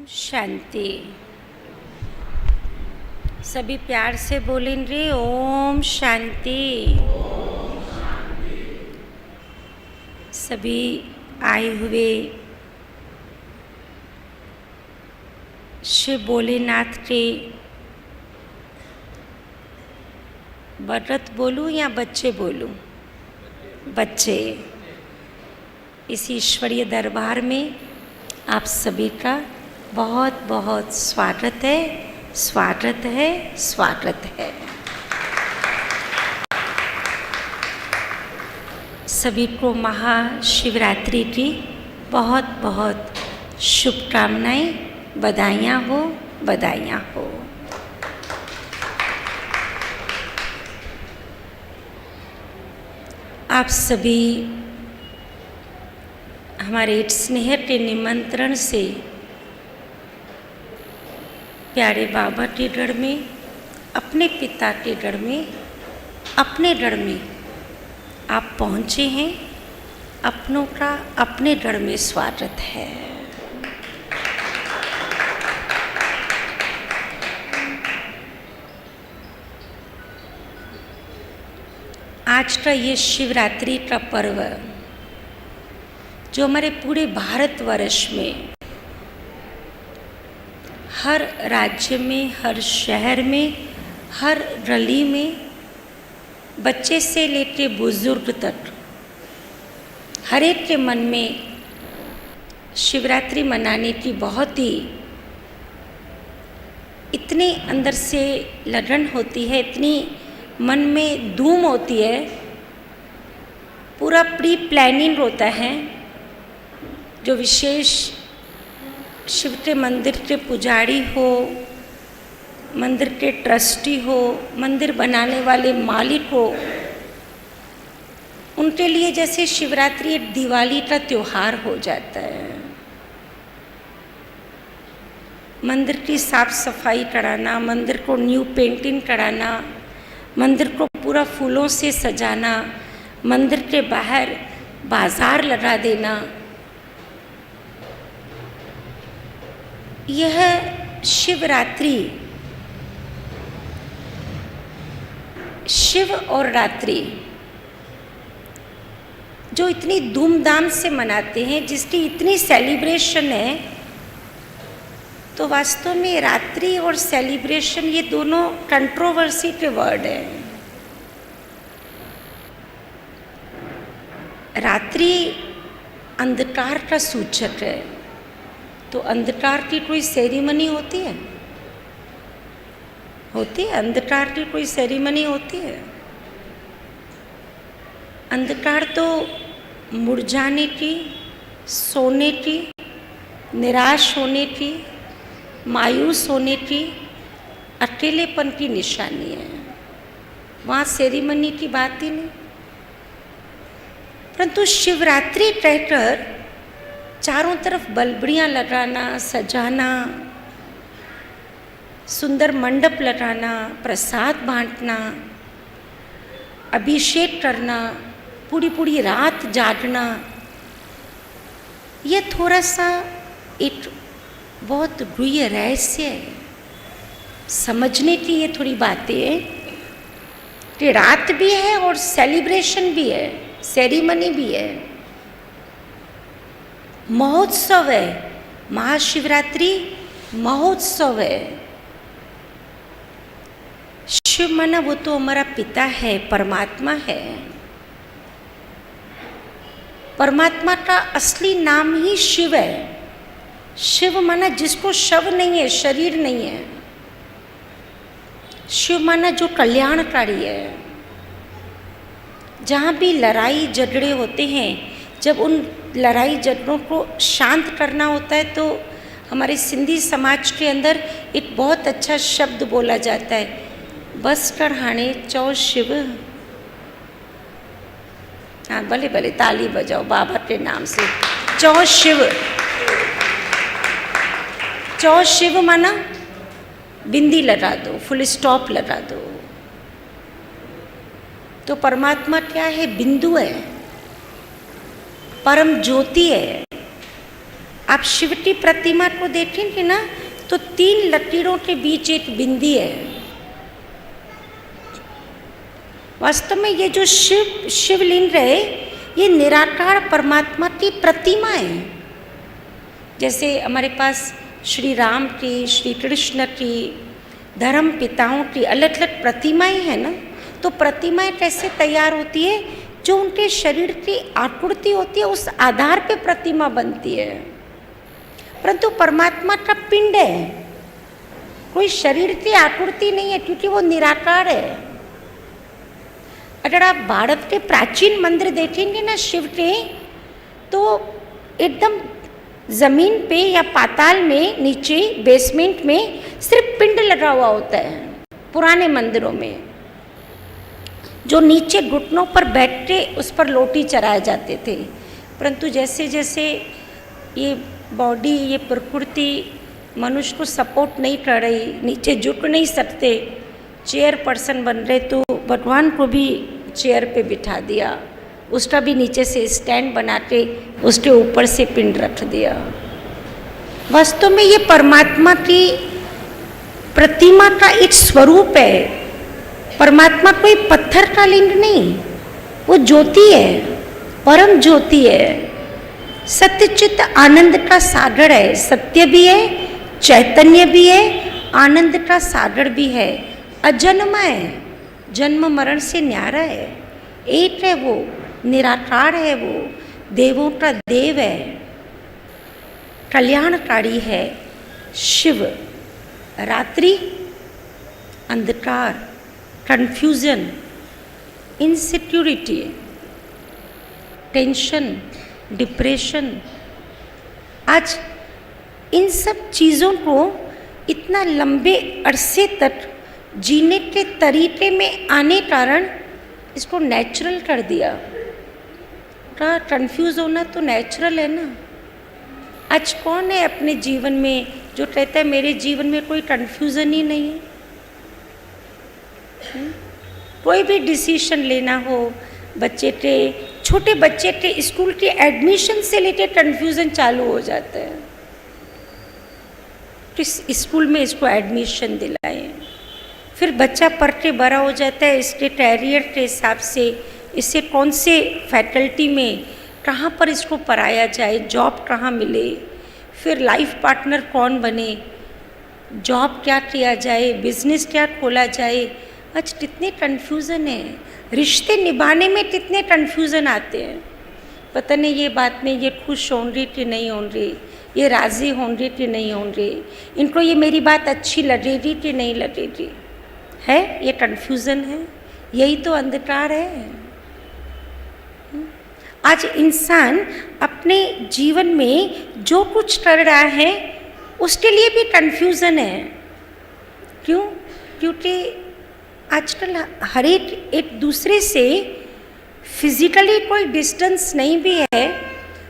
शांति। सभी प्यार से बोलेंगे ओम शांति। सभी आए हुए शिव भोलेनाथ के व्रत बोलूं या बच्चे बोलूं? बच्चे। इस ईश्वरीय दरबार में आप सभी का बहुत बहुत स्वागत है, स्वागत है, स्वागत है। सभी को महाशिवरात्रि की बहुत बहुत शुभकामनाएं, बधाइयाँ हो, बधाइयाँ हो। आप सभी हमारे स्नेह के निमंत्रण से प्यारे बाबा के गढ़ में, अपने पिता के गढ़ में, अपने गढ़ में आप पहुँचे हैं। अपनों का अपने गढ़ में स्वागत है। आज का ये शिवरात्रि का पर्व जो हमारे पूरे भारतवर्ष में, हर राज्य में, हर शहर में, हर गली में, बच्चे से लेके बुजुर्ग तक हर एक के मन में शिवरात्रि मनाने की बहुत ही इतनी अंदर से लगन होती है, इतनी मन में धूम होती है, पूरा प्री प्लानिंग होता है। जो विशेष शिव के मंदिर के पुजारी हो, मंदिर के ट्रस्टी हो, मंदिर बनाने वाले मालिक हो, उनके लिए जैसे शिवरात्रि एक दिवाली का त्योहार हो जाता है। मंदिर की साफ सफाई कराना, मंदिर को न्यू पेंटिंग कराना, मंदिर को पूरा फूलों से सजाना, मंदिर के बाहर बाजार लगा देना, यह शिवरात्रि, शिव और रात्रि जो इतनी धूमधाम से मनाते हैं, जिसकी इतनी सेलिब्रेशन है, तो वास्तव में रात्रि और सेलिब्रेशन ये दोनों कंट्रोवर्सी के वर्ड हैं। रात्रि अंधकार का सूचक है, तो अंधकार की कोई सेरेमनी होती है? होती है? अंधकार की कोई सेरेमनी होती है? अंधकार तो मुरझाने की, सोने की, निराश होने की, मायूस होने की, अकेलेपन की निशानी है। वहाँ सेरेमनी की बात ही नहीं। परंतु शिवरात्रि कहकर चारों तरफ बल्बड़ियाँ लगाना, सजाना, सुंदर मंडप लगाना, प्रसाद बांटना, अभिषेक करना, पूरी पूरी रात जागना, यह थोड़ा सा एक बहुत गुह्य रहस्य है। समझने की ये थोड़ी बातें हैं कि रात भी है और सेलिब्रेशन भी है, सेरेमनी भी है, महोत्सव है। महाशिवरात्रि महोत्सव है। शिव माना वो तो हमारा पिता है, परमात्मा है। परमात्मा का असली नाम ही शिव है। शिव माना जिसको शव नहीं है, शरीर नहीं है। शिव माना जो कल्याणकारी है। जहाँ भी लड़ाई झगड़े होते हैं, जब उन लड़ाई झगड़ों को शांत करना होता है, तो हमारे सिंधी समाज के अंदर एक बहुत अच्छा शब्द बोला जाता है, बस कर हाणे चौ शिव। हाँ, भले भले ताली बजाओ बाबा के नाम से। चौ शिव। चौ शिव माना बिंदी लगा दो, फुल स्टॉप लगा दो। तो परमात्मा क्या है? बिंदु है, परम ज्योति है, आप शिव की प्रतिमा को देखेंगे ना तो 3 लकीरों के बीच एक बिंदी है। वास्तव में ये जो शिवलिंग है ये निराकार परमात्मा की प्रतिमा है। जैसे हमारे पास श्री राम की, श्री कृष्ण की, धर्म पिताओं की अलग अलग प्रतिमाएं हैं ना, तो प्रतिमाएं कैसे तैयार होती है? जो उनके शरीर की आकृति होती है उस आधार पे प्रतिमा बनती है। परंतु परमात्मा का पिंड है, कोई शरीर की आकृति नहीं है क्योंकि वो निराकार है। अगर आप भारत के प्राचीन मंदिर देखेंगे ना शिव के, तो एकदम जमीन पे या पाताल में नीचे बेसमेंट में सिर्फ पिंड लगा हुआ होता है। पुराने मंदिरों में जो नीचे घुटनों पर बैठ के उस पर लोटी चढ़ाए जाते थे, परंतु जैसे जैसे ये बॉडी, ये प्रकृति मनुष्य को सपोर्ट नहीं कर रही, नीचे झुक नहीं सकते, चेयर पर्सन बन रहे, तो भगवान को भी चेयर पे बिठा दिया, उसका भी नीचे से स्टैंड बना के उसके ऊपर से पिंड रख दिया। वास्तव में ये परमात्मा की प्रतिमा का एक स्वरूप है। परमात्मा कोई पत्थर का लिंग नहीं, वो ज्योति है, परम ज्योति है, सत्यचित आनंद का सागर है। सत्य भी है, चैतन्य भी है, आनंद का सागर भी है, अजन्मा है, जन्म मरण से न्यारा है, एक है वो, निराकार है वो, देवों का देव है, कल्याणकारी है शिव। रात्रि, अंधकार, कन्फ्यूजन, इनसिक्योरिटी, टेंशन, डिप्रेशन, आज इन सब चीज़ों को इतना लंबे अरसे तक जीने के तरीके में आने कारण इसको नेचुरल कर दिया। का कंफ्यूज होना तो नेचुरल है ना। आज कौन है अपने जीवन में जो कहता है मेरे जीवन में कोई कंफ्यूजन ही नहीं है? कोई भी डिसीजन लेना हो, बच्चे के, छोटे बच्चे के स्कूल के एडमिशन से लेकर कंफ्यूजन चालू हो जाता है। किस स्कूल में इसको एडमिशन दिलाएं, फिर बच्चा पढ़ के बड़ा हो जाता है, इसके कैरियर के हिसाब से इसे कौन से फैकल्टी में कहाँ पर इसको पढ़ाया जाए, जॉब कहाँ मिले, फिर लाइफ पार्टनर कौन बने, जॉब क्या किया जाए, बिजनेस क्या खोला जाए। आज कितने कन्फ्यूज़न है, रिश्ते निभाने में कितने कन्फ्यूज़न आते हैं। पता नहीं ये बात में ये खुश हों रही कि नहीं हों रही, ये राज़ी हों रही कि नहीं हों रही, इनको ये मेरी बात अच्छी लगेगी कि नहीं लगेगी, है ये कन्फ्यूज़न है। यही तो अंधकार है। आज इंसान अपने जीवन में जो कुछ कर रहा है उसके लिए भी कन्फ्यूज़न है। क्यों? क्योंकि आजकल हर एक दूसरे से फिजिकली कोई डिस्टेंस नहीं भी है,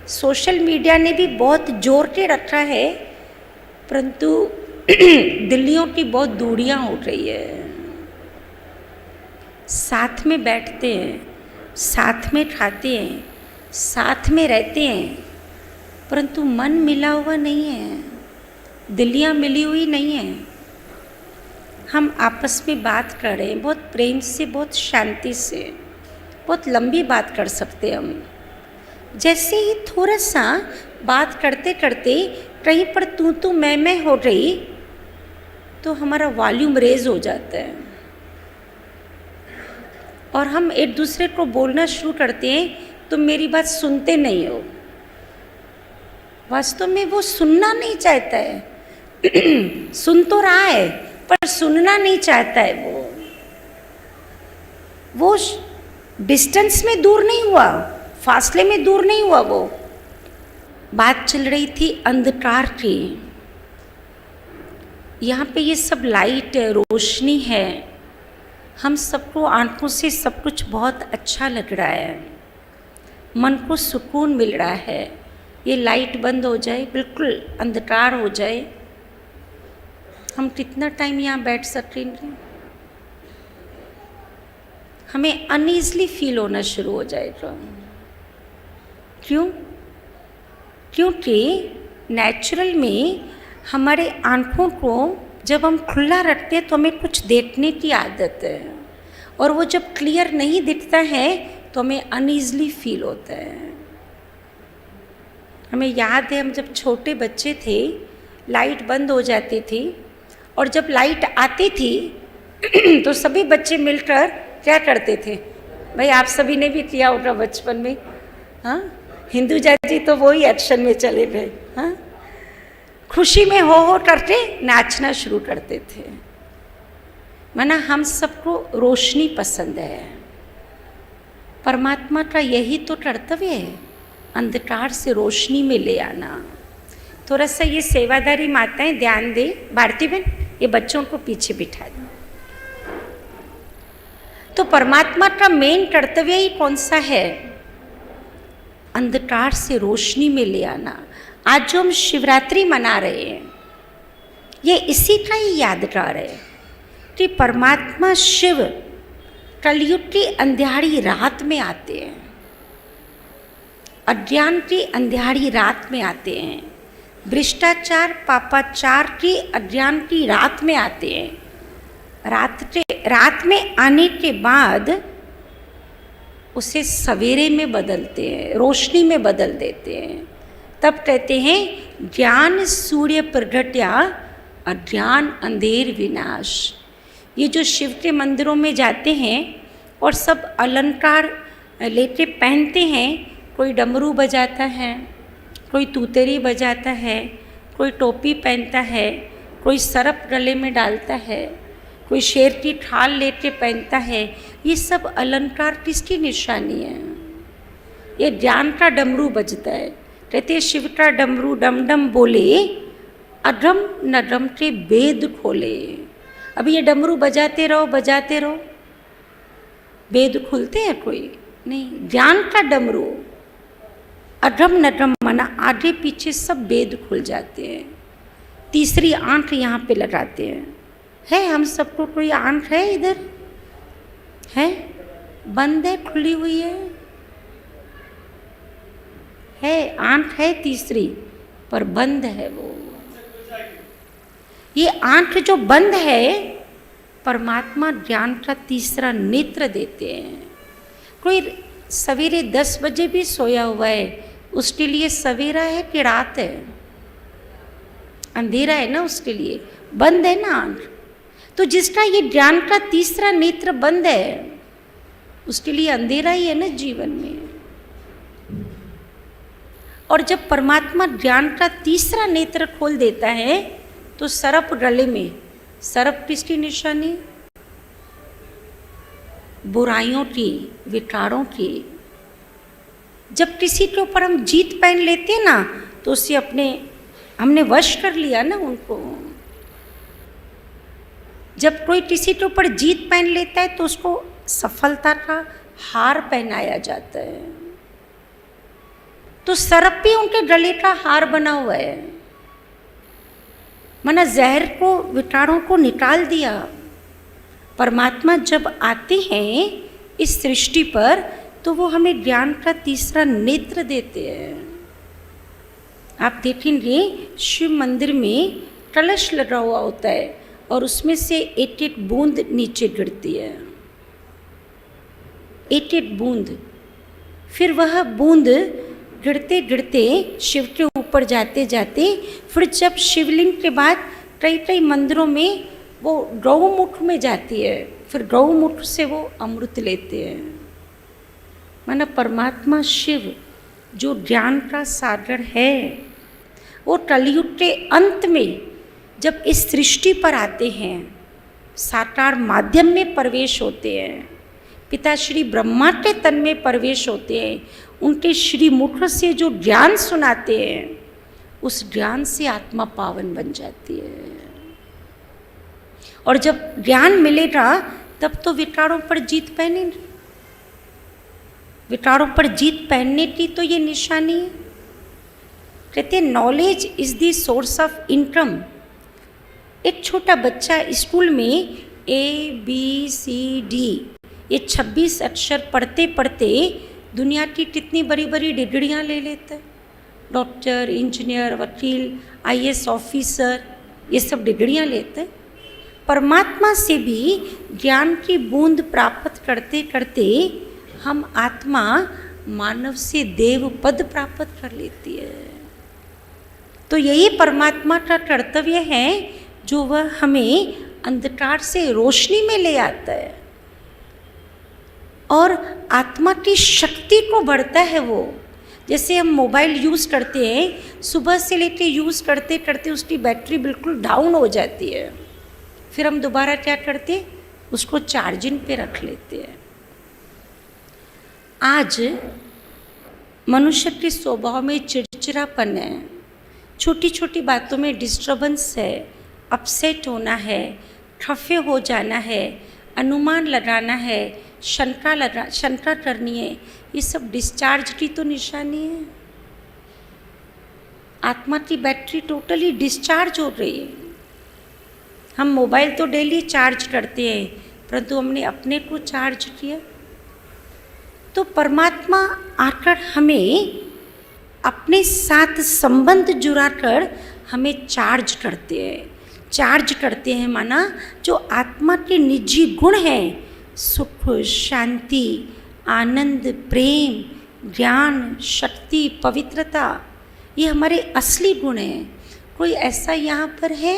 सोशल मीडिया ने भी बहुत जोर के रखा है, परंतु दिल्लियों की बहुत दूरियां हो रही है। साथ में बैठते हैं, साथ में खाते हैं, साथ में रहते हैं, परंतु मन मिला हुआ नहीं है, दिलियां मिली हुई नहीं है। हम आपस में बात कर रहे हैं बहुत प्रेम से, बहुत शांति से, बहुत लंबी बात कर सकते हैं हम। जैसे ही थोड़ा सा बात करते करते कहीं पर तू मैं हो रही तो हमारा वॉल्यूम रेज हो जाता है और हम एक दूसरे को बोलना शुरू करते हैं तो मेरी बात सुनते नहीं हो। वास्तव में वो सुनना नहीं चाहता है सुन तो रहा है पर सुनना नहीं चाहता है। वो डिस्टेंस में दूर नहीं हुआ, फासले में दूर नहीं हुआ। वो बात चल रही थी अंधकार की। यहाँ पे ये सब लाइट है, रोशनी है, हम सबको आंखों से सब कुछ बहुत अच्छा लग रहा है, मन को सुकून मिल रहा है। ये लाइट बंद हो जाए, बिल्कुल अंधकार हो जाए, हम कितना टाइम यहाँ बैठ सकेंगे? हमें अनईजली फील होना शुरू हो जाएगा। क्यों? क्योंकि नेचुरल में हमारे आँखों को जब हम खुला रखते हैं तो हमें कुछ देखने की आदत है, और वो जब क्लियर नहीं दिखता है तो हमें अनईजली फील होता है। हमें याद है हम जब छोटे बच्चे थे लाइट बंद हो जाती थी, और जब लाइट आती थी तो सभी बच्चे मिलकर क्या करते थे? भाई आप सभी ने भी किया होगा बचपन में, हाँ? हिंदुजा जी तो वही एक्शन में चले गए, हाँ? खुशी में हो करके नाचना शुरू करते थे। माना हम सबको रोशनी पसंद है, परमात्मा का यही तो कर्तव्य है, अंधकार से रोशनी में ले आना। थोड़ा सा ये सेवादारी माताएं ध्यान दें। भारती बहन, ये बच्चों को पीछे बिठा दो। तो परमात्मा का मेन कर्तव्य ही कौन सा है? अंधकार से रोशनी में ले आना। आज जो हम शिवरात्रि मना रहे हैं ये इसी का ही यादगार है कि परमात्मा शिव कलयुग की अंधियारी रात में आते हैं, अज्ञान की अंधियारी रात में आते हैं, भ्रष्टाचार पापाचार की अज्ञान की रात में आते हैं। रात में आने के बाद उसे सवेरे में बदलते हैं, रोशनी में बदल देते हैं। तब कहते हैं ज्ञान सूर्य प्रगट्या अज्ञान अंधेर विनाश। ये जो शिव के मंदिरों में जाते हैं और सब अलंकार लेके पहनते हैं, कोई डमरू बजाता है, कोई तूतेरी बजाता है, कोई टोपी पहनता है, कोई सरप गले में डालता है, कोई शेर की खाल लेके पहनता है, ये सब अलंकार किसकी निशानी है? ये ज्ञान का डमरू बजता है। कहते शिव का डमरू डम डम बोले, अधम नरम के वेद खोले। अभी ये डमरू बजाते रहो बजाते रहो, वेद खुलते हैं? कोई नहीं। ज्ञान का डमरू अधम नरम मना आगे पीछे सब वेद खुल जाते हैं। तीसरी आंख यहाँ पे लगाते हैं। है हम सबको कोई आंख है इधर? है? बंद है, खुली हुई है? आंख है तीसरी, पर बंद है वो। ये आंख जो बंद है, परमात्मा ज्ञान का तीसरा नेत्र देते हैं। कोई सवेरे 10 बजे भी सोया हुआ है, उसके लिए सवेरा है कि रात है? अंधेरा है ना उसके लिए, बंद है ना आंख। तो जिसका ये ज्ञान का तीसरा नेत्र बंद है, उसके लिए अंधेरा ही है ना जीवन में। और जब परमात्मा ज्ञान का तीसरा नेत्र खोल देता है तो सरप गले में, सरप किसकी निशानी? बुराइयों की, विकारों की। जब किसी के ऊपर हम जीत पहन लेते हैं ना, तो उसे हमने वश कर लिया ना उनको। जब कोई किसी के ऊपर जीत पहन लेता है तो उसको सफलता का हार पहनाया जाता है। तो सरप भी उनके गले का हार बना हुआ है। माना जहर को, विकारों को निकाल दिया। परमात्मा जब आते हैं इस सृष्टि पर तो वो हमें ज्ञान का तीसरा नेत्र देते हैं। आप देखेंगे शिव मंदिर में कलश लगा हुआ होता है और उसमें से एक एक बूंद नीचे गिरती है, एक एक बूंद। फिर वह बूंद गिरते गिरते शिव के ऊपर जाते जाते फिर जब शिवलिंग के बाद कई कई मंदिरों में वो गौमुख में जाती है, फिर गौमुख से वो अमृत लेते हैं। माना परमात्मा शिव जो ज्ञान का सागर है, वो कलयुग के अंत में जब इस सृष्टि पर आते हैं, साकार माध्यम में प्रवेश होते हैं, पिता श्री ब्रह्मा के तन में प्रवेश होते हैं, उनके श्री मुख से जो ज्ञान सुनाते हैं, उस ज्ञान से आत्मा पावन बन जाती है। और जब ज्ञान मिलेगा तब तो विकारों पर जीत पहनेंगे। विकारों पर जीत पहनने की तो ये निशानी है। कहते हैं knowledge is the source of income. एक छोटा बच्चा स्कूल में ABCD ये 26 अक्षर पढ़ते पढ़ते दुनिया की कितनी बड़ी बड़ी डिग्रियां ले लेता है। डॉक्टर, इंजीनियर, वकील, आईएएस ऑफिसर, ये सब डिग्रियां लेते हैं। परमात्मा से भी ज्ञान की बूंद प्राप्त करते करते हम आत्मा मानव से देव पद प्राप्त कर लेती है। तो यही परमात्मा का कर्तव्य है जो वह हमें अंधकार से रोशनी में ले आता है और आत्मा की शक्ति को बढ़ता है। वो जैसे हम मोबाइल यूज़ करते हैं, सुबह से लेके यूज़ करते करते उसकी बैटरी बिल्कुल डाउन हो जाती है, फिर हम दोबारा क्या करते हैं, उसको चार्जिंग पे रख लेते हैं। आज मनुष्य के स्वभाव में चिड़चिड़ापन है, छोटी छोटी बातों में डिस्टर्बेंस है, अपसेट होना है, खफे हो जाना है, अनुमान लगाना है, शंका करनी है। ये सब डिस्चार्ज की तो निशानी है। आत्मा की बैटरी टोटली डिस्चार्ज हो रही है। हम मोबाइल तो डेली चार्ज करते हैं, परंतु हमने अपने को चार्ज किया। तो परमात्मा आकर हमें अपने साथ संबंध जुड़ाकर हमें चार्ज करते हैं माना जो आत्मा के निजी गुण हैं, सुख, शांति, आनंद, प्रेम, ज्ञान, शक्ति, पवित्रता, ये हमारे असली गुण हैं। कोई ऐसा यहाँ पर है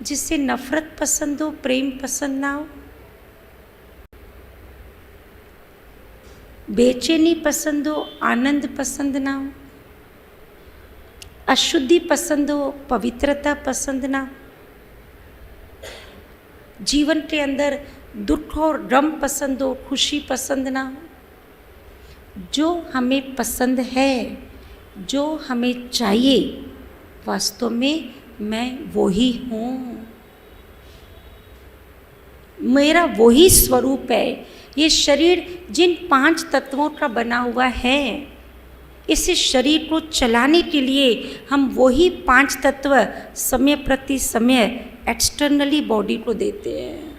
जिससे नफरत पसंद हो, प्रेम पसंद ना हो, बेचैनी पसंद हो, आनंद पसंद ना हो, अशुद्धि पसंद हो, पवित्रता पसंद ना हो, जीवन के अंदर दुख और गम पसंद हो, खुशी पसंद ना हो। जो हमें पसंद है, जो हमें चाहिए, वास्तव में मैं वो ही हूँ, मेरा वही स्वरूप है। ये शरीर जिन 5 तत्वों का बना हुआ है, इस शरीर को चलाने के लिए हम वही 5 तत्व समय प्रति समय एक्सटर्नली बॉडी को देते हैं,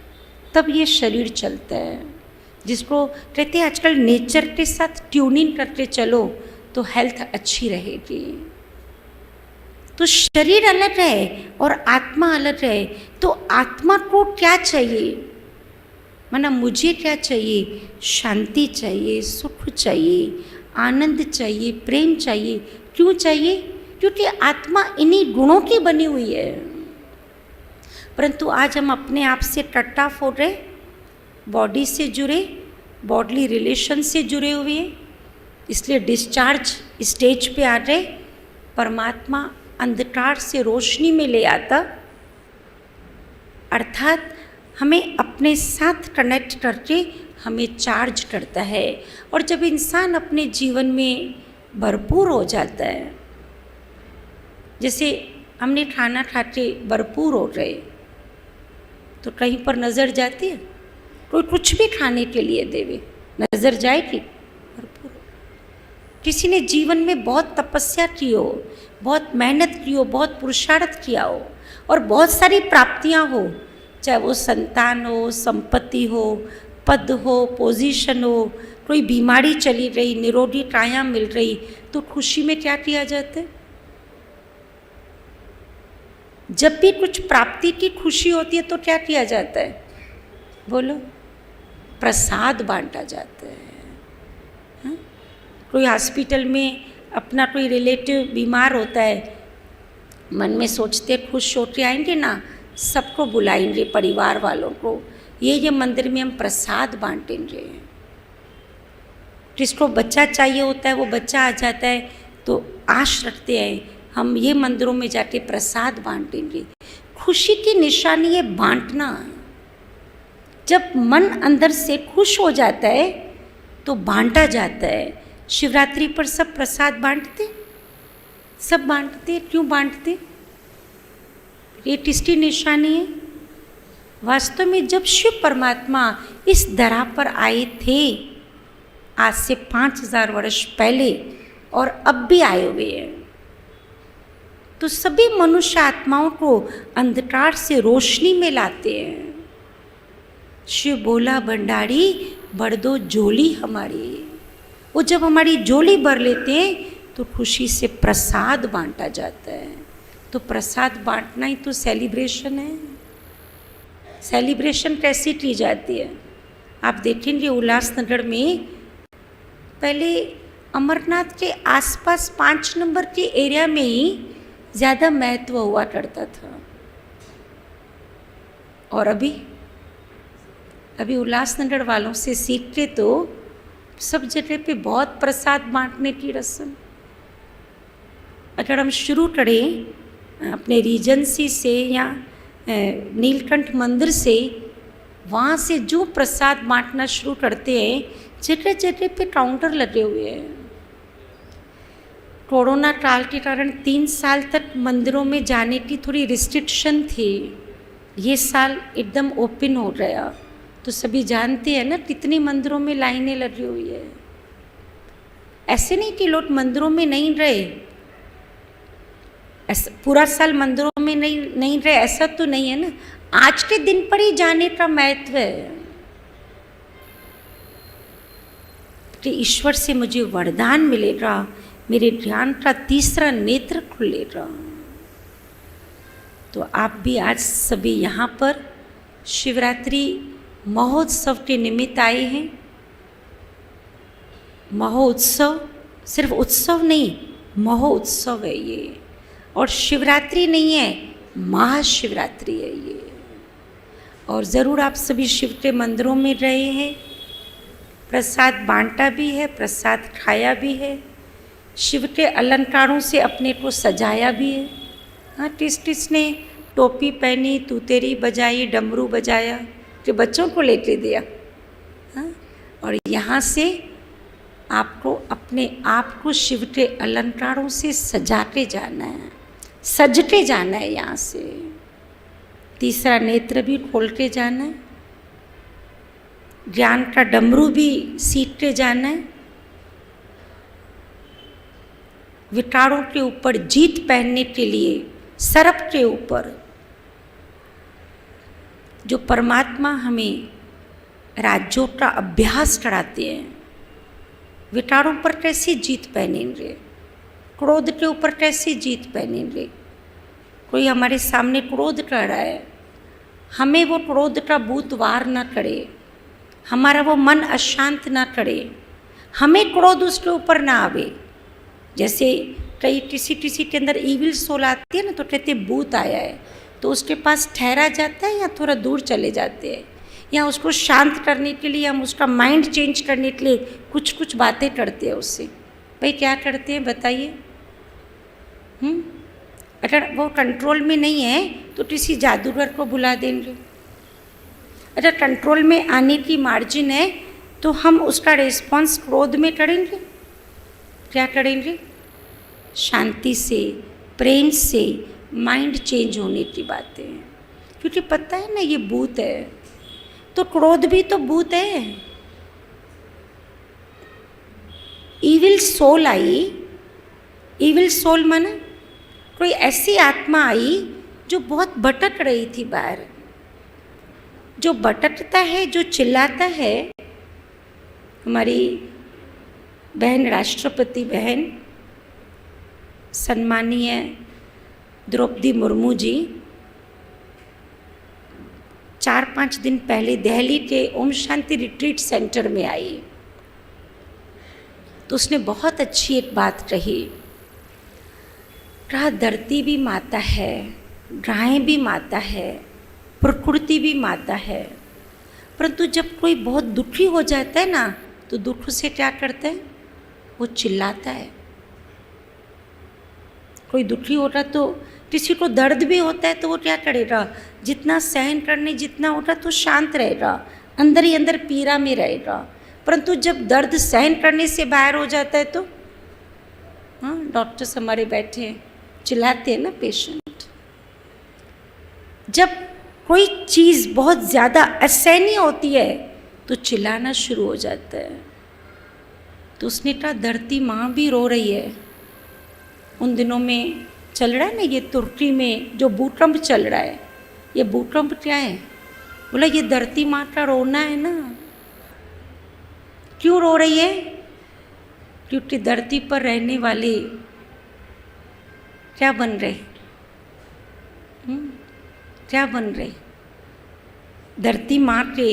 तब ये शरीर चलता है। जिसको कहते हैं आजकल नेचर के साथ ट्यूनिंग करके चलो तो हेल्थ अच्छी रहेगी। तो शरीर अलग है और आत्मा अलग है। तो आत्मा को क्या चाहिए, माना मुझे क्या चाहिए, शांति चाहिए, सुख चाहिए, आनंद चाहिए, प्रेम चाहिए। क्यों चाहिए? क्योंकि आत्मा इन्हीं गुणों की बनी हुई है। परंतु आज हम अपने आप से कट ऑफ हो रहे, बॉडी से जुड़े, बॉडली रिलेशन से जुड़े हुए हैं, इसलिए डिस्चार्ज स्टेज पे आ रहे। परमात्मा अंधकार से रोशनी में ले आता, अर्थात हमें अपने साथ कनेक्ट करके हमें चार्ज करता है। और जब इंसान अपने जीवन में भरपूर हो जाता है, जैसे हमने खाना खाते भरपूर हो रहे, तो कहीं पर नज़र जाती है, कोई कुछ भी खाने के लिए देवे, नज़र जाएगी भरपूर। किसी ने जीवन में बहुत तपस्या की हो, बहुत मेहनत की हो, बहुत पुरुषार्थ किया हो और बहुत सारी प्राप्तियां हो, चाहे वो संतान हो, संपत्ति हो, पद हो, पोजीशन हो, कोई बीमारी चली रही, निरोगी काया मिल रही, तो खुशी में क्या किया जाता है? जब भी कुछ प्राप्ति की खुशी होती है तो क्या किया जाता है? बोलो, प्रसाद बांटा जाता है। हाँ? कोई हॉस्पिटल में अपना कोई रिलेटिव बीमार होता है, मन में सोचते खुश होके आएंगे ना, सबको बुलाएंगे, परिवार वालों को, ये मंदिर में हम प्रसाद बांटेंगे। जिसको बच्चा चाहिए होता है वो बच्चा आ जाता है, तो आश रखते हैं हम ये मंदिरों में जाके प्रसाद बांटेंगे। खुशी की निशानी है बांटना। जब मन अंदर से खुश हो जाता है तो बांटा जाता है। शिवरात्रि पर सब प्रसाद बांटते, सब बांटते। क्यों बांटते? ये किसकी निशानी है? वास्तव में जब शिव परमात्मा इस धरा पर आए थे, आज से 5000 वर्ष पहले, और अब भी आए हुए हैं, तो सभी मनुष्य आत्माओं को अंधकार से रोशनी में लाते हैं। शिव बोला, भंडारी भर दो झोली हमारी। वो जब हमारी झोली भर लेते हैं तो खुशी से प्रसाद बांटा जाता है। तो प्रसाद बांटना ही तो सेलिब्रेशन है। सेलिब्रेशन कैसी की जाती है? आप देखेंगे उल्लासनगर में पहले अमरनाथ के आसपास 5 नंबर के एरिया में ही ज़्यादा महत्व हुआ करता था। और अभी उल्लासनगर वालों से सीख के तो सब जगह पे बहुत प्रसाद बांटने की रस्म। अगर हम शुरू करें अपने रीजेंसी से या नीलकंठ मंदिर से, वहाँ से जो प्रसाद बांटना शुरू करते हैं, जगह जगह पे काउंटर लगे हुए हैं। कोरोना काल के कारण 3 साल तक मंदिरों में जाने की थोड़ी रिस्ट्रिक्शन थी। ये साल एकदम ओपन हो गया, तो सभी जानते हैं ना कितनी मंदिरों में लाइनें लगी हुई है। ऐसे नहीं कि लोग मंदिरों में नहीं रहे, ऐसा पूरा साल मंदिरों में नहीं रहे, ऐसा तो नहीं है ना। आज के दिन पर ही जाने का महत्व है कि ईश्वर से मुझे वरदान मिलेगा, मेरे ज्ञान का तीसरा नेत्र खुलेगा। तो आप भी आज सभी यहाँ पर शिवरात्रि महोत्सव के निमित्त आए हैं। महोत्सव सिर्फ उत्सव नहीं, महोत्सव है ये। और शिवरात्रि नहीं है, महाशिवरात्रि है ये। और ज़रूर आप सभी शिव के मंदिरों में रहे हैं, प्रसाद बांटा भी है, प्रसाद खाया भी है, शिव के अलंकारों से अपने को सजाया भी है। हाँ, टिस ने टोपी पहनी, तूतेरी बजाई, डमरू बजाया, जो बच्चों को लेके दिया। हाँ, और यहाँ से आपको अपने आप को शिव के अलंकारों से सजाते जाना है, सजते जाना है। यहाँ से तीसरा नेत्र भी खोल के जाना है, ज्ञान का डमरू भी सीखते जाना है, विकारों के ऊपर जीत पहनने के लिए सर्प के ऊपर जो परमात्मा हमें राज्यों का अभ्यास कराते हैं, विकारों पर कैसे जीत पहनेंगे, क्रोध के ऊपर कैसे जीत पहनेंगे। कोई हमारे सामने क्रोध कर रहा है, हमें वो क्रोध का भूत वार न करे, हमारा वो मन अशांत ना करे, हमें क्रोध उसके ऊपर ना आवे। जैसे कई किसी के अंदर ईविल सोल आती है ना, तो कहते भूत आया है, तो उसके पास ठहरा जाता है या थोड़ा दूर चले जाते हैं, या उसको शांत करने के लिए हम उसका माइंड चेंज करने के लिए कुछ कुछ बातें करते हैं उससे। भाई क्या करते हैं बताइए? अगर वो कंट्रोल में नहीं है तो किसी जादूगर को बुला देंगे। अगर कंट्रोल में आने की मार्जिन है तो हम उसका रिस्पॉन्स क्रोध में करेंगे। क्या करेंगे? शांति से, प्रेम से, माइंड चेंज होने की बातें हैं। क्योंकि पता है ना ये भूत है, तो क्रोध भी तो भूत है। ईविल सोल आई, ईविल सोल माना कोई ऐसी आत्मा आई जो बहुत भटक रही थी बाहर। जो भटकता है, जो चिल्लाता है, हमारी बहन राष्ट्रपति बहन सम्मानीय द्रौपदी मुर्मू जी 4-5 दिन पहले दिल्ली के ओम शांति रिट्रीट सेंटर में आई, तो उसने बहुत अच्छी एक बात कही। कहा धरती भी माता है, गायें भी माता है, प्रकृति भी माता है, परंतु जब कोई बहुत दुखी हो जाता है ना, तो दुख से क्या करता है? वो चिल्लाता है। कोई दुखी होता तो किसी को दर्द भी होता है तो वो क्या करेगा? जितना सहन करने जितना होता तो शांत रहेगा, अंदर ही अंदर पीड़ा में रहेगा। परंतु जब दर्द सहन करने से बाहर हो जाता है तो हाँ, डॉक्टर्स हमारे बैठे हैं, चिल्लाते हैं ना पेशेंट। जब कोई चीज़ बहुत ज़्यादा असहनीय होती है तो चिल्लाना शुरू हो जाता है। तो उसने कहा धरती माँ भी रो रही है। उन दिनों में चल रहा है ना ये तुर्की में जो भूकंप चल रहा है, ये भूकंप क्या है? बोला ये धरती माँ का रोना है ना। क्यों रो रही है? क्योंकि धरती पर रहने वाले क्या बन रहे? क्या बन रहे? धरती माँ के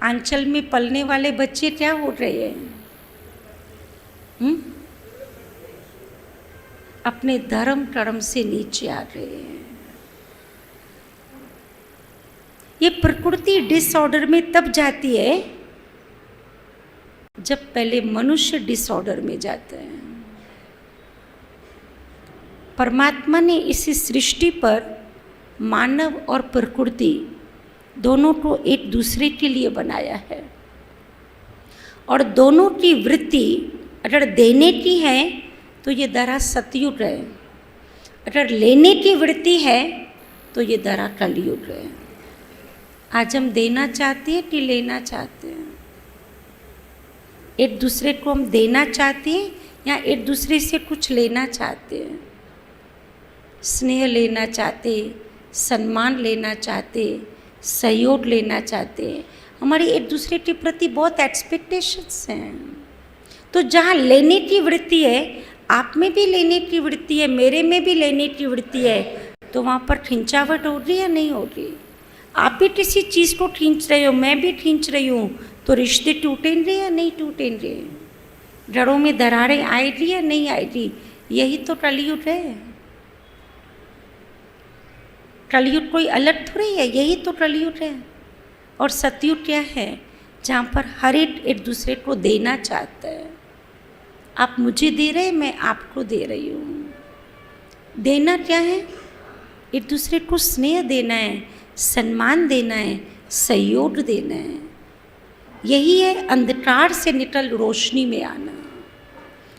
आंचल में पलने वाले बच्चे क्या हो रहे हैं? अपने धर्म कर्म से नीचे आ रहे हैं। ये प्रकृति डिसऑर्डर में तब जाती है जब पहले मनुष्य डिसऑर्डर में जाता है। परमात्मा ने इस सृष्टि पर मानव और प्रकृति दोनों को एक दूसरे के लिए बनाया है, और दोनों की वृत्ति अगर देने की है तो ये दरा सतयुग है, अगर लेने की वृत्ति है तो ये दरा कलयुग है। आज हम देना चाहते हैं कि लेना चाहते हैं? एक दूसरे को हम देना चाहते हैं या एक दूसरे से कुछ लेना चाहते हैं? स्नेह लेना चाहते, सम्मान लेना चाहते, सहयोग लेना चाहते। हमारी एक दूसरे के प्रति बहुत एक्सपेक्टेशंस हैं। तो जहाँ लेने की वृत्ति है, आप में भी लेने की वृत्ति है, मेरे में भी लेने की वृत्ति है, तो वहाँ पर खिंचावट हो रही है या नहीं हो रही? आप भी किसी चीज़ को खींच रहे हो, मैं भी खींच रही हूँ, तो रिश्ते टूटेंगे या नहीं टूटेंगे? जड़ों में दरारें आएगी या नहीं आएगी? यही तो कलयुग है। कलयुग कोई अलग थोड़ी है, यही तो कलयुग है। और सतयुग क्या है? जहाँ पर हर एक दूसरे को देना चाहता है। आप मुझे दे रहे हैं, मैं आपको दे रही हूँ। देना क्या है? एक दूसरे को स्नेह देना है, सम्मान देना है, सहयोग देना है। यही है अंधकार से निकल रोशनी में आना।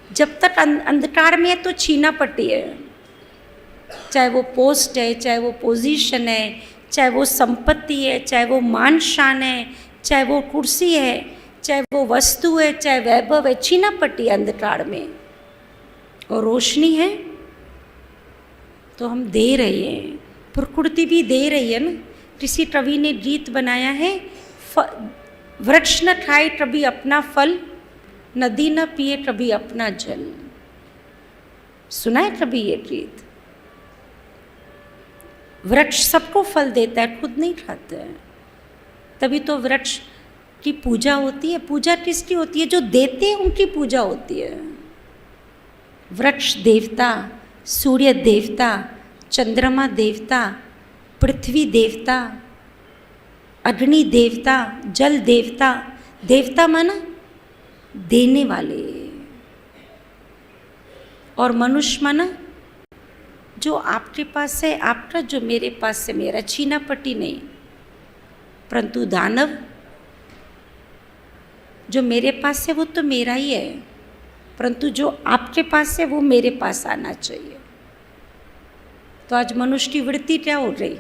जब तक अंधकार में है तो छीना पट्टी है, चाहे वो पोस्ट है, चाहे वो पोजीशन है, चाहे वो संपत्ति है, चाहे वो मान शान है, चाहे वो कुर्सी है, चाहे वो वस्तु है, चाहे वैभव है, छीना पट्टी अंधकार में। और रोशनी है तो हम दे रहे हैं, प्रकृति भी दे रही है ना। किसी कवि ने गीत बनाया है, वृक्ष न खाए कभी अपना फल, नदी न पिए कभी अपना जल। सुना है कभी ये गीत? वृक्ष सबको फल देता है, खुद नहीं खाता है। तभी तो वृक्ष की पूजा होती है। पूजा किसकी होती है? जो देते हैं उनकी पूजा होती है। वृक्ष देवता, सूर्य देवता, चंद्रमा देवता, पृथ्वी देवता, अग्नि देवता, जल देवता। देवता माना देने वाले, और मनुष्य माना जो आपके पास है आपका, जो मेरे पास है मेरा। छीना पट्टी नहीं। परंतु दानव, जो मेरे पास है वो तो मेरा ही है, परंतु जो आपके पास है वो मेरे पास आना चाहिए। तो आज मनुष्य की वृत्ति क्या हो रही?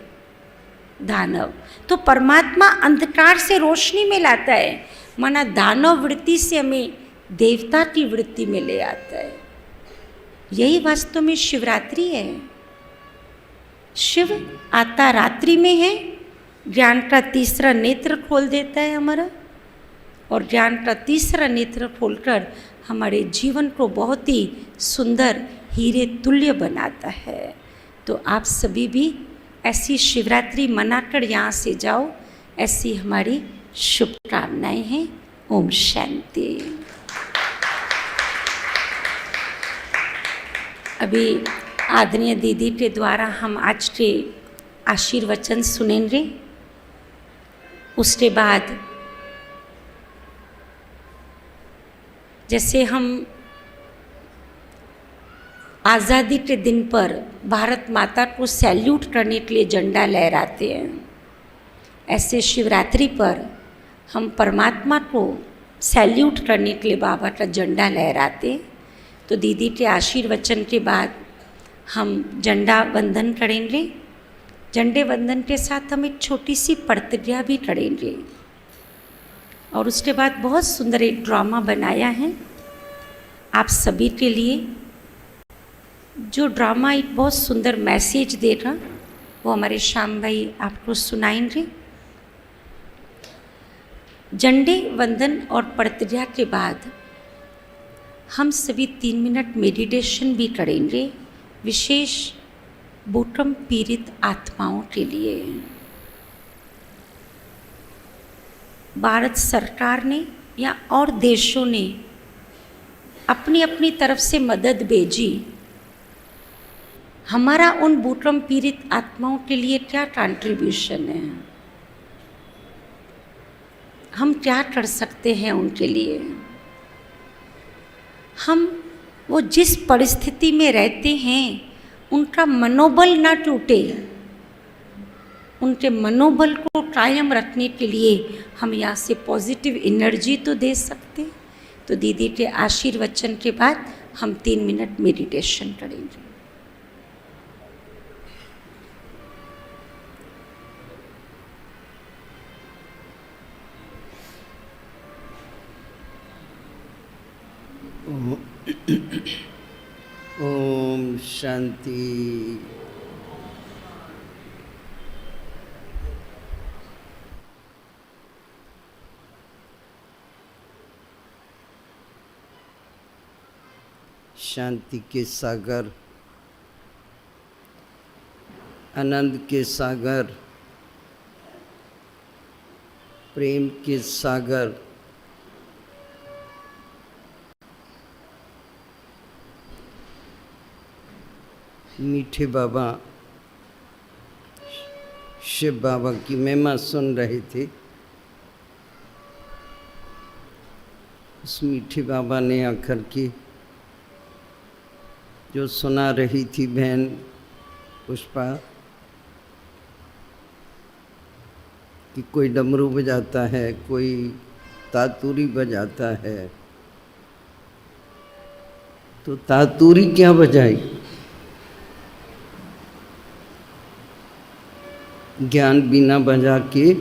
दानव। तो परमात्मा अंधकार से रोशनी में लाता है, माना दानव वृत्ति से हमें देवता की वृत्ति में ले आता है। यही वास्तव में शिवरात्रि है। शिव आता रात्रि में है, ज्ञान का तीसरा नेत्र खोल देता है हमारा, और ज्ञान का तीसरा नेत्र खोलकर हमारे जीवन को बहुत ही सुंदर हीरे तुल्य बनाता है। तो आप सभी भी ऐसी शिवरात्रि मनाकर यहाँ से जाओ, ऐसी हमारी शुभकामनाएं हैं। ओम शांति। अभी आदरणीय दीदी के द्वारा हम आज के आशीर्वचन सुनेंगे। उसके बाद जैसे हम आज़ादी के दिन पर भारत माता को सैल्यूट करने के लिए झंडा लहराते हैं, ऐसे शिवरात्रि पर हम परमात्मा को सैल्यूट करने के लिए बाबा का झंडा लहराते हैं। तो दीदी के आशीर्वचन के बाद हम झंडा वंदन करेंगे। झंडे वंदन के साथ हम एक छोटी सी प्रतिज्ञा भी करेंगे, और उसके बाद बहुत सुंदर एक ड्रामा बनाया है आप सभी के लिए। जो ड्रामा एक बहुत सुंदर मैसेज देगा वो हमारे श्याम भाई आपको सुनाएंगे। झंडे वंदन और प्रतिज्ञा के बाद हम सभी 3 मिनट मेडिटेशन भी करेंगे, विशेष बूटम पीड़ित आत्माओं के लिए। भारत सरकार ने या और देशों ने अपनी अपनी तरफ से मदद भेजी। हमारा उन बूटम पीड़ित आत्माओं के लिए क्या कंट्रीब्यूशन है, हम क्या कर सकते हैं उनके लिए। हम वो जिस परिस्थिति में रहते हैं उनका मनोबल ना टूटे, उनके मनोबल को कायम रखने के लिए हम यहाँ से पॉजिटिव एनर्जी तो दे सकते। तो दीदी के आशीर्वचन के बाद हम 3 मिनट मेडिटेशन करेंगे। ओम शांति। शांति के सागर, आनंद के सागर, प्रेम के सागर, मीठे बाबा शिव बाबा की महिमा सुन रहे थे। उस मीठे बाबा ने आकर के जो सुना रही थी बहन पुष्पा कि कोई डमरू बजाता है, कोई तातूरी बजाता है, तो तातूरी क्या बजाई, ज्ञान बीना बजा के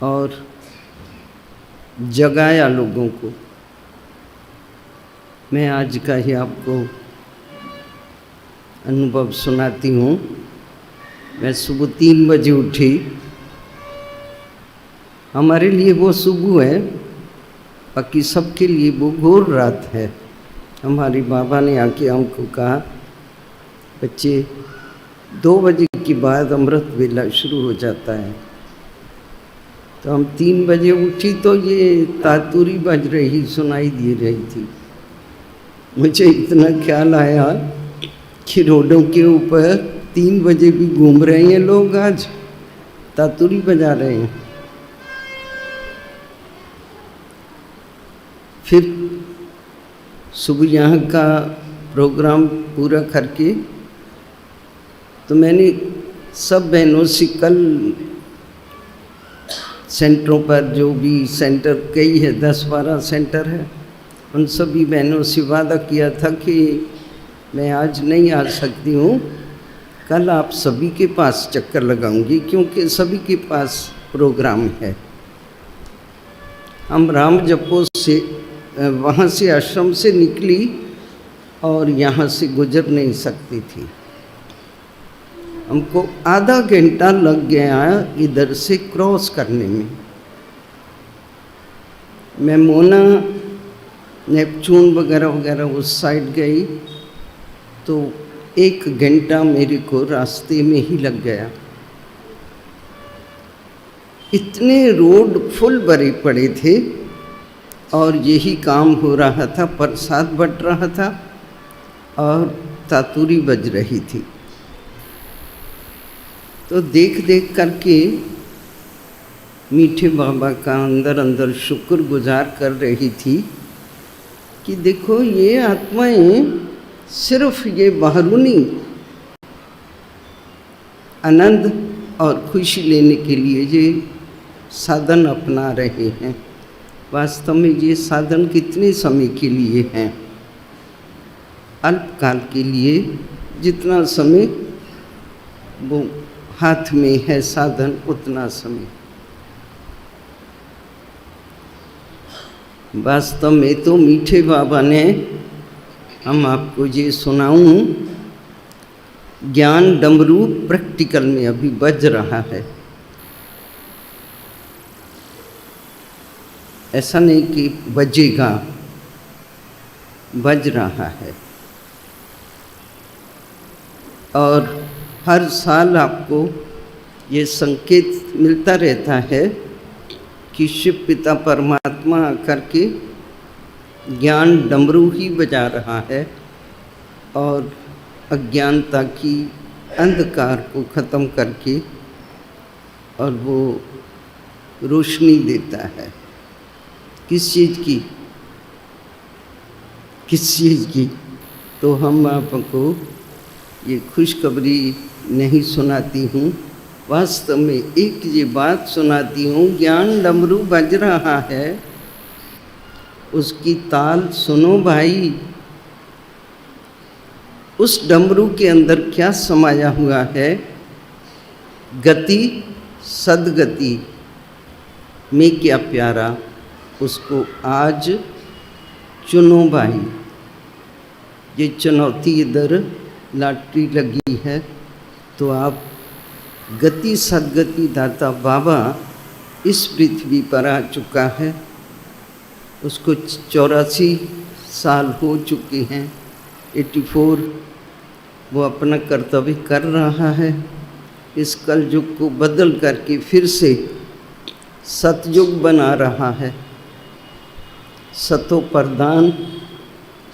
और जगाया लोगों को। मैं आज का ही आपको अनुभव सुनाती हूँ। मैं सुबह 3 बजे उठी। हमारे लिए वो सुबह है, बाकी सबके लिए वो घोर रात है। हमारे बाबा ने आके हमको कहा, बच्चे 2 बजे के बाद अमृत वेला शुरू हो जाता है। तो हम 3 बजे उठी तो ये तातूरी बज रही सुनाई दे रही थी। मुझे इतना ख्याल आया कि रोडों के ऊपर 3 बजे भी घूम रहे हैं लोग, आज तातूरी बजा रहे हैं। फिर सुबह यहाँ का प्रोग्राम पूरा करके तो मैंने सब बहनों से कल सेंटरों पर, जो भी सेंटर कई है 10-12 सेंटर है, उन सभी बहनों से वादा किया था कि मैं आज नहीं आ सकती हूँ, कल आप सभी के पास चक्कर लगाऊंगी, क्योंकि सभी के पास प्रोग्राम है। हम राम जपो से वहाँ से आश्रम से निकली और यहाँ से गुजर नहीं सकती थी। हमको आधा घंटा लग गया इधर से क्रॉस करने में। मैं मोना, नेपचून वगैरह वगैरह उस साइड गई तो 1 घंटा मेरे को रास्ते में ही लग गया। इतने रोड फुल भरे पड़े थे और यही काम हो रहा था, प्रसाद बट रहा था और तातूरी बज रही थी। तो देख देख करके मीठे बाबा का अंदर अंदर शुक्रगुजार कर रही थी कि देखो ये आत्माएं सिर्फ ये बाहरूनी आनंद और खुशी लेने के लिए ये साधन अपना रहे हैं। वास्तव में ये साधन कितने समय के लिए हैं? अल्पकाल के लिए। जितना समय वो हाथ में है साधन, उतना समय। वास्तव में तो मीठे बाबा ने, हम आपको ये सुनाऊं, ज्ञान डमरू प्रैक्टिकल में अभी बज रहा है। ऐसा नहीं कि बजेगा, बज रहा है। और हर साल आपको ये संकेत मिलता रहता है कि शिव पिता परमात्मा आकर के ज्ञान डमरू ही बजा रहा है और अज्ञानता की अंधकार को ख़त्म करके और वो रोशनी देता है। किस चीज़ की? किस चीज़ की? तो हम आपको ये खुशखबरी नहीं सुनाती हूँ, वास्तव में एक ये बात सुनाती हूँ, ज्ञान डमरू बज रहा है, उसकी ताल सुनो भाई। उस डमरू के अंदर क्या समाया हुआ है? गति, सदगति में क्या प्यारा, उसको आज चुनो भाई। ये चुनौती इधर लॉटरी लगी है, तो आप गति सदगति दाता बाबा इस पृथ्वी पर आ चुका है। उसको 84 साल हो चुके हैं, 84। वो अपना कर्तव्य कर रहा है। इस कलयुग को बदल करके फिर से सतयुग बना रहा है। सतो प्रधान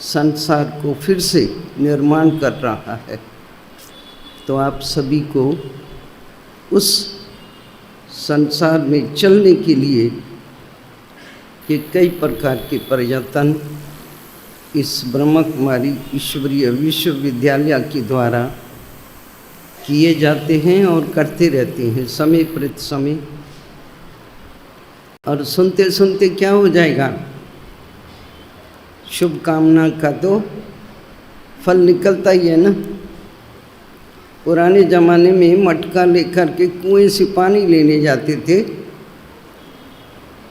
संसार को फिर से निर्माण कर रहा है। तो आप सभी को उस संसार में चलने के लिए कि कई प्रकार के प्रयत्न इस ब्रह्म कुमारी ईश्वरीय विश्वविद्यालय के द्वारा किए जाते हैं और करते रहते हैं समय प्रति समय। और सुनते सुनते क्या हो जाएगा? शुभकामना का तो फल निकलता ही है ना। पुराने ज़माने में मटका लेकर के कुएं से पानी लेने जाते थे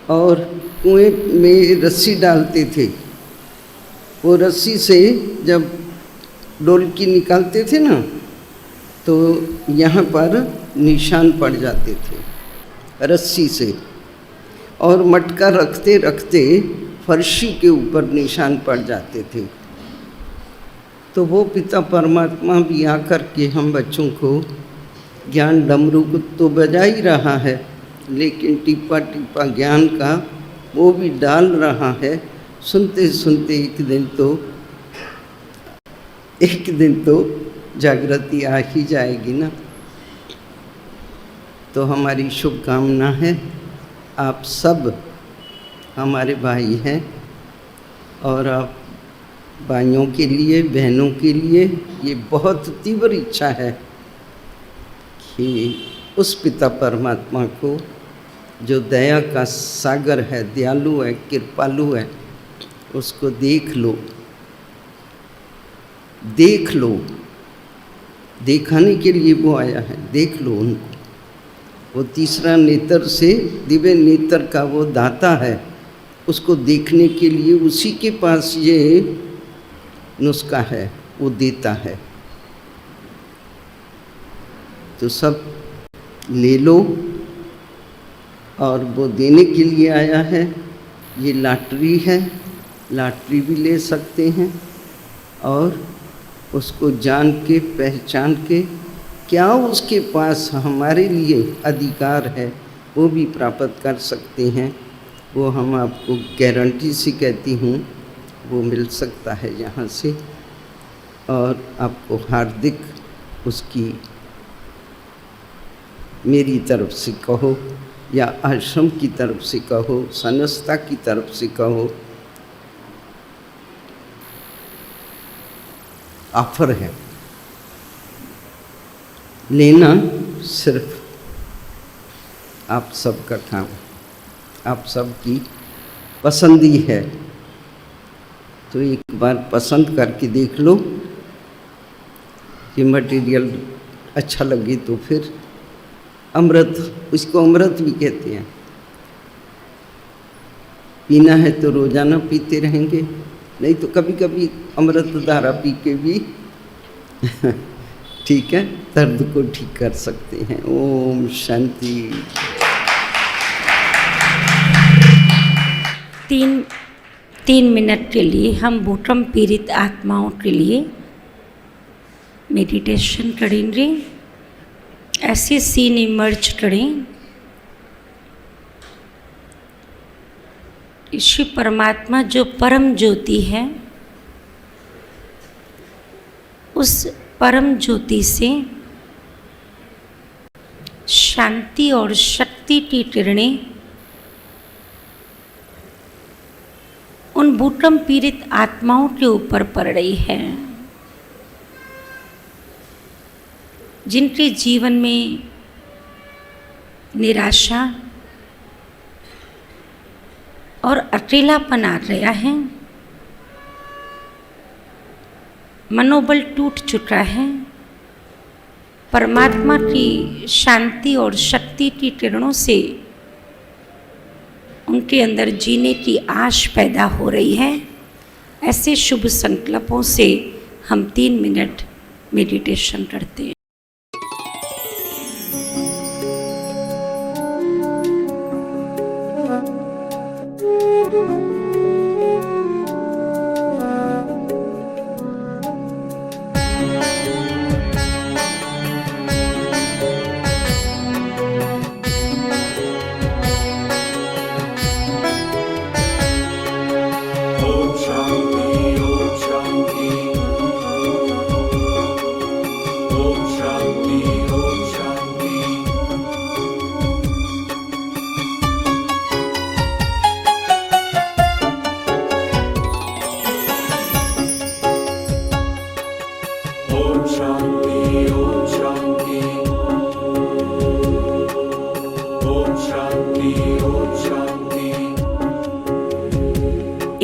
और कुएं में रस्सी डालते थे। वो रस्सी से जब डोलकी निकालते थे ना, तो यहाँ पर निशान पड़ जाते थे रस्सी से, और मटका रखते रखते फर्शी के ऊपर निशान पड़ जाते थे। तो वो पिता परमात्मा भी आकर के हम बच्चों को ज्ञान डमरू को तो बजा ही रहा है, लेकिन टिप्पा टिप्पा ज्ञान का वो भी डाल रहा है। सुनते सुनते एक दिन तो जागृति आ ही जाएगी ना। तो हमारी शुभकामना है, आप सब हमारे भाई हैं और आप भाइयों के लिए, बहनों के लिए ये बहुत तीव्र इच्छा है कि उस पिता परमात्मा को जो दया का सागर है, दयालु है, कृपालु है, उसको देख लो, देख लो। दिखाने के लिए वो आया है, देख लो उनको। वो तीसरा नेत्र से दिव्य नेत्र का वो दाता है, उसको देखने के लिए उसी के पास ये नुस्खा है, वो देता है। तो सब ले लो, और वो देने के लिए आया है। ये लॉटरी है, लॉटरी भी ले सकते हैं और उसको जान के, पहचान के, क्या उसके पास हमारे लिए अधिकार है वो भी प्राप्त कर सकते हैं। वो हम आपको गारंटी से कहती हूँ, वो मिल सकता है यहाँ से। और आपको हार्दिक उसकी मेरी तरफ से कहो या आश्रम की तरफ से कहो, संस्था की तरफ से कहो, ऑफर है। लेना सिर्फ आप सबका काम, आप सबकी पसंदी है। तो एक बार पसंद करके देख लो, कि मटेरियल अच्छा लगे तो फिर अमृत, उसको अमृत भी कहते हैं। पीना है तो रोज़ाना पीते रहेंगे, नहीं तो कभी कभी अमृत धारा पी के भी ठीक है, दर्द को ठीक कर सकते हैं। ओम शांति। 3 मिनट के लिए हम भूकंप पीड़ित आत्माओं के लिए मेडिटेशन करेंगे। ऐसे सीन इमर्ज करें, ईश्वर परमात्मा जो परम ज्योति है, उस परम ज्योति से शांति और शक्ति की किरणें उन भूकंप पीड़ित आत्माओं के ऊपर पड़ रही है, जिनके जीवन में निराशा और अकेलापन आ गया है, मनोबल टूट चुका है। परमात्मा की शांति और शक्ति की किरणों से उनके अंदर जीने की आश पैदा हो रही है। ऐसे शुभ संकल्पों से हम 3 मिनट मेडिटेशन करते हैं।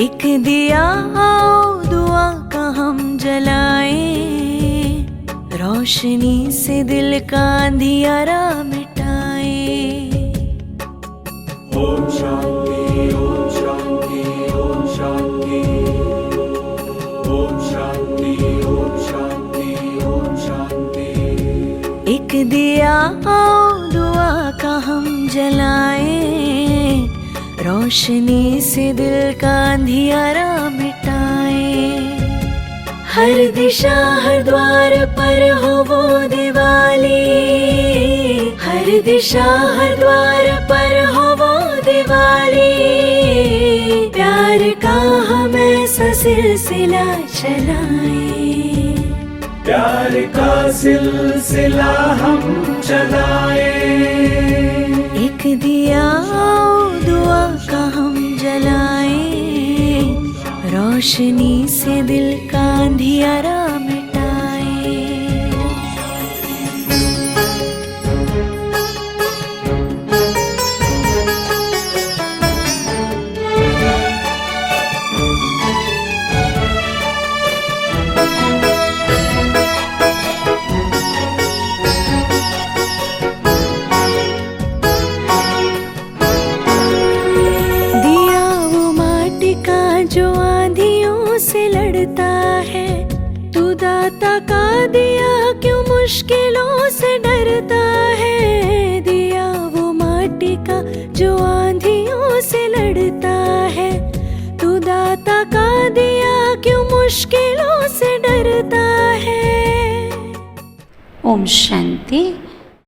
एक दिया आओ दुआ का हम जलाएं, रोशनी से दिल का अंधियारा मिटाएं। ओम शांति ओम शांति ओम शांति ओम शांति ओम शांति ओम शांति। एक दिया आओ दुआ का हम जलाएं, रोशनी से दिल का अंधियारा मिटाएं। हर दिशा हर द्वार पर हो वो दिवाली, हर दिशा हर द्वार पर हो वो दिवाली। प्यार का हम ऐसा सिलसिला चलाएं, प्यार का सिलसिला हम चलाएं। एक दिया दुआ का हम जलाएं, रोशनी से दिल का अंधियारा मिटाएं। दाता का दिया क्यों मुश्किलों से डरता है, दिया वो माटी का जो आंधियों से लड़ता है। तू दाता का दिया क्यों मुश्किलों से डरता है। ओम शांति।